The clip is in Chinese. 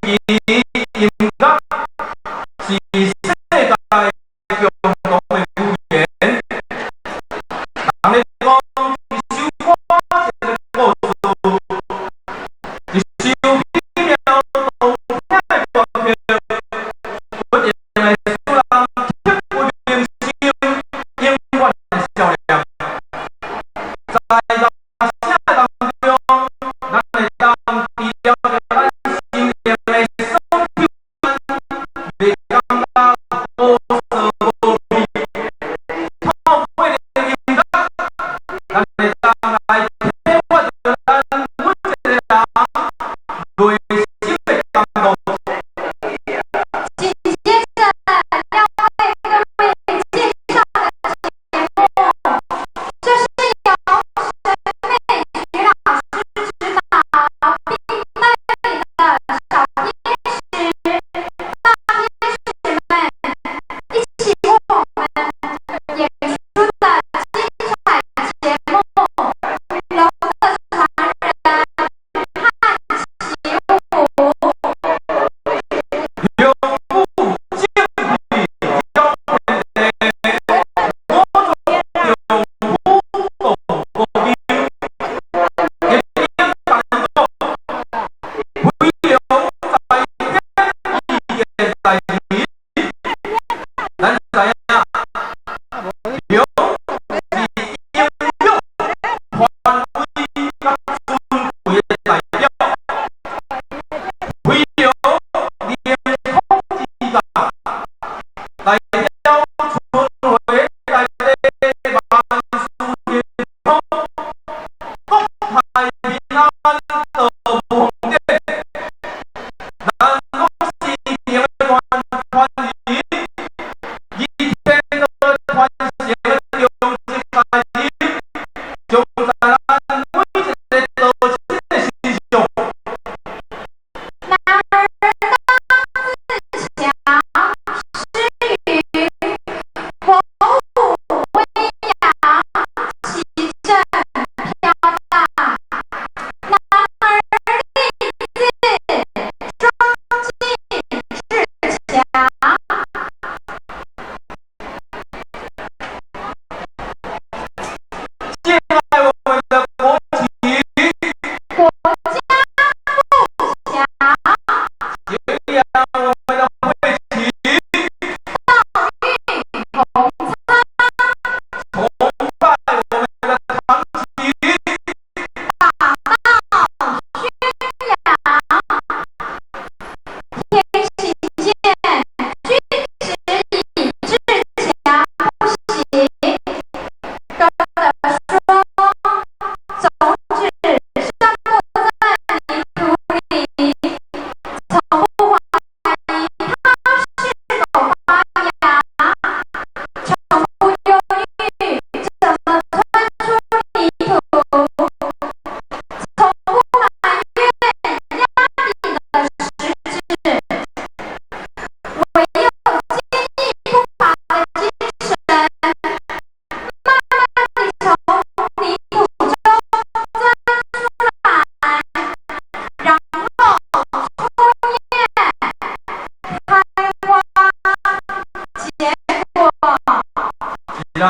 音乐是世界共同的语言。人咧讲一首歌，一个故事，一首美妙动听的歌曲，不定会使人刻骨铭心，永远的笑脸。在人声当中，咱会当治疗着咱心灵的伤口，袂感觉无所无味。透过音乐，咱会当来体会着咱每一个人内心的感动。紧接着要为各位介绍的节目，这是由沈美菊老师指导并带领的小天使、大天使们一起为我们演出的精彩节目《龙的传人》和起舞。永不敬礼，交配的我做永不动国兵，一定感动，唯有在天意的代志，咱知影，永是英勇、权威、甲尊贵的代表，唯有连统治者代表春回来的万事亨通，国泰民安都无风险。咱拢是命的传人，以天道传承的忠实代志，就在咱每一个道亲的心上。男儿当自强，诗与佛舞微扬，其正飘荡。男儿立志，庄敬志强。敬爱我们的国旗，国家富强，敬仰我们的会旗，道运同参，崇拜我们的堂旗，大道宣扬。天行健，君子以志强不息。歌的说，种子散播在泥土里，从不怀疑它是否发芽，从不忧郁怎么钻出泥土，从不埋怨压力的实质，唯有坚毅不拔的精神，慢慢地从泥土中钻出来，然后出叶、开花、结果。既然